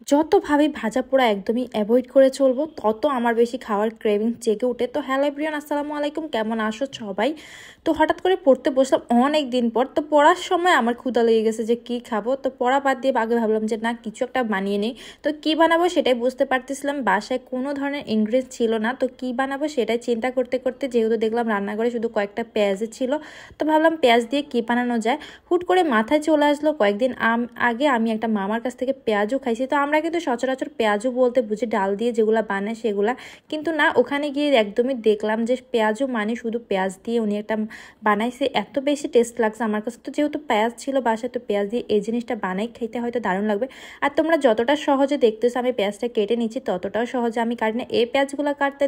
যতভাবে ভাজা পোড়া একদমই অ্যাভয়েড করে চলবো তত আমার বেশি খাওয়ার ক্রেভিং জেগে ওঠে। তো হ্যালো এভরিওয়ান, আসসালামু আলাইকুম, কেমন আসো সবাই? তো হঠাৎ করে পড়তে বসলাম অনেক দিন পর। তো পড়ার সময় আমার ক্ষুধা লেগে গেছে যে কি খাবো। তো পড়া বাদ দিয়ে আগে ভাবলাম যে না, কিছু একটা বানিয়ে নেই। তো কি বানাবো সেটাই বুঝতে পারতেছিলাম, বাসায় কোনো ধরনের ইনগ্রিডিয়েন্টস ছিল না। তো কি বানাবো সেটাই চিন্তা করতে করতে যেহেতু দেখলাম রান্নাঘরে শুধু কয়েকটা পেঁয়াজ ছিল, তো ভাবলাম পেঁয়াজ দিয়ে কি বানানো যায়। হুট করে মাথায় চলে আসলো কয়েকদিন আগে আমি একটা মামার কাছ থেকে পেঁয়াজও খাইছি। তো আমরা কিন্তু সচরাচর পেঁয়াজও বলতে বুঝি ডাল দিয়ে যেগুলা বানায় সেগুলা, কিন্তু না, ওখানে গিয়ে একদমই দেখলাম যে পেঁয়াজও মানে শুধু পেঁয়াজ দিয়ে উনি একটা বানাইছে। এত বেশি টেস্ট লাগছে আমার কাছে। তো যেহেতু পেঁয়াজ ছিল বাসায়, তো পেঁয়াজ দিয়ে এই জিনিসটা বানাই খাইতে হয়তো দারুণ লাগবে। আর তোমরা যতটা সহজে দেখতেছো আমি পেঁয়াজটা কেটে নিচ্ছি, ততটাও সহজে আমি কাটি না। এই পেঁয়াজগুলো কাটতে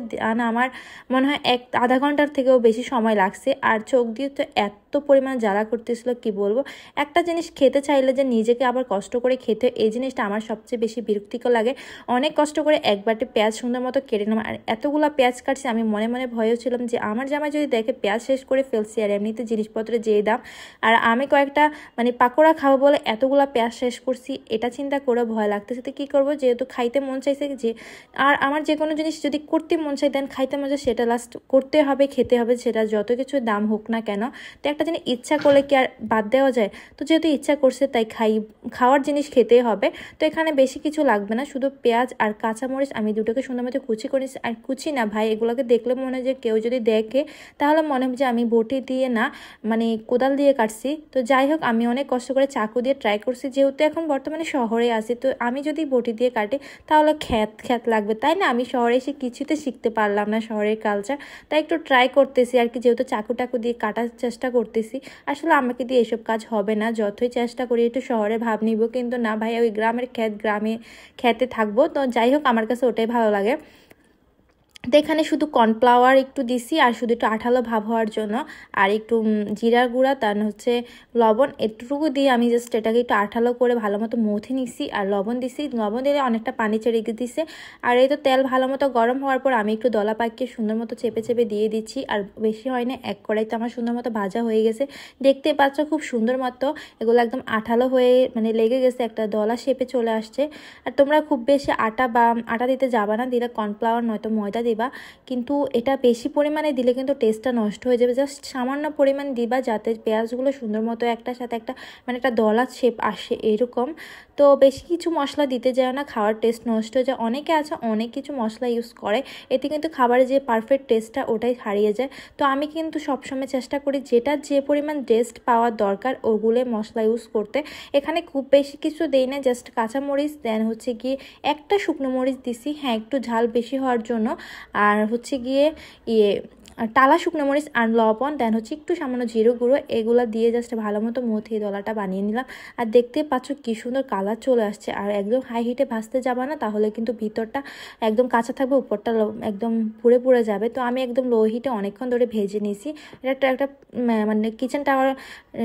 আমার মনে হয় আধা ঘন্টার থেকেও বেশি সময় লাগছে। আর চোখ দিয়ে তো এত পরিমাণ জ্বালা করতেছিল কি বলবো। একটা জিনিস খেতে চাইলে যে নিজেকে আবার কষ্ট করে খেতে, এই জিনিসটা আমার সবচেয়ে বেশি বিরক্তিকর লাগে। অনেক কষ্ট করে এক বাটি পেঁয়াজ সুন্দর মতো কেটে নেওয়া, আর এতগুলো পেঁয়াজ কাটছি। আমি মনে মনে ভয়েও ছিলাম যে আমার জামাই যদি দেখে পেঁয়াজ শেষ করে ফেলছি, আর এমনিতে জিনিসপত্রের যে দাম, আর আমি কয়েকটা পাকোড়া খাবো বলে এতগুলো পেঁয়াজ শেষ করছি, এটা চিন্তা করে ভয় লাগতেছে। তো কী করবো, যেহেতু খাইতে মন চাইছে যে, আর আমার যে কোনো জিনিস যদি করতে মন চাই দেন খাইতে মন চাই, সেটা লাস্ট করতে হবে, খেতে হবে, সেটা যত কিছু দাম হোক না কেন। তো একটা জিনিস ইচ্ছা করলে কি আর বাদ দেওয়া যায়? তো যেহেতু ইচ্ছা করছে তাই খাওয়ার জিনিস খেতেই হবে। তো এখানে বেশি কিছু লাগবে না, শুধু পেঁয়াজ আর কাঁচামরিচ আমি দুটোকে সুন্দর মতো কুচি করে নিচ্ছি। আর কুচি না ভাই, এগুলোকে দেখলে মনে হয় যে কেউ যদি দেখে তাহলে মনে হয় যে আমি বটি দিয়ে না, কোদাল দিয়ে কাটছি। তো যাই হোক, আমি অনেক কষ্ট করে চাকু দিয়ে ট্রাই করছি, যেহেতু এখন বর্তমানে শহরে আছি। তো আমি যদি বটি দিয়ে কাটি তাহলে খ্যাত লাগবে, তাই না? আমি শহরে এসে কিছুতে শিখতে পারলাম না শহরের কালচার, তাই একটু ট্রাই করতেছি আর কি, যেহেতু চাকু দিয়ে কাটার চেষ্টা করতেছি। আসলে আমাকে দিয়ে এসব কাজ হবে না, যতই চেষ্টা করি একটু শহরে ভাব নিব, কিন্তু না ভাই, ওই গ্রামের খেতে থাকবো। তো যাই হোক, আমার কাছে ওটাই ভালো লাগে। তো এখানে শুধু কর্নফ্লাওয়ার একটু দিছি, আর শুধু একটু আঠালো ভাব হওয়ার জন্য, আর একটু জিরার গুঁড়া, তার হচ্ছে লবণ, এটুকু দিয়ে আমি জাস্ট এটাকে একটু আঠালো করে ভালো মতো মথে নিছি। আর লবণ দিছি, লবণ দিলে অনেকটা পানি ছেড়ে দিছে। আর এই তো তেল ভালো মতো গরম হওয়ার পর আমি একটু দলা পাকিয়ে সুন্দর মতো চেপে চেপে দিয়ে দিচ্ছি। আর বেশি হয় না, এক কড়াইতে আমার সুন্দর মতো ভাজা হয়ে গেছে। দেখতে পাচ্ছ খুব সুন্দর মতো এগুলো একদম আঠালো হয়ে লেগে গেছে, একটা দলা শেপে চলে আসছে। আর তোমরা খুব বেশি আটা দিতে যাবা না, দিলে কর্নফ্লাওয়ার নয়তো ময়দা দিবা, কিন্তু এটা বেশি পরিমাণে দিলে কিন্তু টেস্টটা নষ্ট হয়ে যাবে। জাস্ট সামান্য পরিমাণ দিবা, যাতে পেঁয়াজগুলো সুন্দর মতো একটার সাথে একটা একটা দলা শেপ আসে এরকম। তো বেশি কিছু মশলা দিতে যায় না, খাওয়ার টেস্ট নষ্ট হয়ে যায়। অনেকে আছে অনেক কিছু মশলা ইউজ করে, এতে কিন্তু খাবারের যে পারফেক্ট টেস্টটা ওটাই হারিয়ে যায়। তো আমি কিন্তু সবসময় চেষ্টা করি যেটা যে পরিমাণ টেস্ট পাওয়ার দরকার ওগুলো মশলা ইউজ করতে। এখানে খুব বেশি কিছু দেই না, জাস্ট কাঁচামরিচ, দেন হচ্ছে গিয়ে একটা শুকনো মরিচ দিছি, হ্যাঁ একটু ঝাল বেশি হওয়ার জন্য, আর হচ্ছে গিয়ে টালা শুকনো মরিচ আর লবণ, দেন হচ্ছে একটু সামান্য জিরে গুঁড়ো, এগুলো দিয়ে জাস্ট ভালো মতো মথে দলাটা বানিয়ে নিলাম। আর দেখতে পাচ্ছ কি সুন্দর কালার চলে আসছে। আর একদম হাই হিটে ভাজতে যাবা না, তাহলে কিন্তু ভিতরটা একদম কাঁচা থাকবে, উপরটা একদম পুড়ে যাবে। তো আমি একদম লো হিটে অনেকক্ষণ ধরে ভেজে নিয়েছি। এটা একটা কিচেন টাওয়ার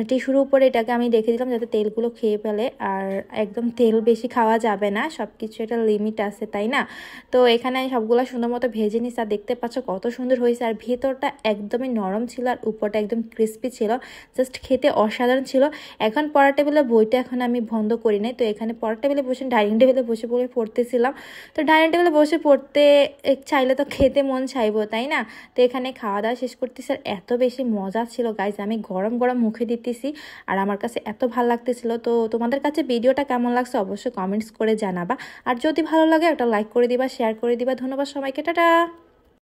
টিস্যুর উপরে এটাকে আমি রেখে দিলাম যাতে তেলগুলো খেয়ে ফেলে। আর একদম তেল বেশি খাওয়া যাবে না, সব কিছু একটা লিমিট আছে, তাই না? তো এখানে আমি সবগুলো সুন্দর মতো ভেজে নিচ্ছি। আর দেখতে পাচ্ছ কত সুন্দর হয়েছে। আর ভেতরটা একদমই নরম ছিল, আর উপরটা একদম ক্রিস্পি ছিল, জাস্ট খেতে অসাধারণ ছিল। এখন পড়ার টেবিলের বইটা এখন আমি বন্ধ করি নাই, তো এখানে পড়ার টেবিলে বসে ডাইনিং টেবিলে বসে পড়তেছিলাম। তো ডাইনিং টেবিলে বসে পড়তে চাইলে তো খেতে মন চাইবো, তাই না? তো এখানে খাওয়া দাওয়া শেষ করতেছি, আর এত বেশি মজা ছিল গাইজ, আমি গরম গরম মুখে দিতেছি, আর আমার কাছে এত ভালো লাগতেছিল। তো তোমাদের কাছে ভিডিওটা কেমন লাগছে অবশ্যই কমেন্টস করে জানাবা। আর যদি ভালো লাগে একটা লাইক করে দিবা, শেয়ার করে দিবা। ধন্যবাদ সবাইকে, টাটা।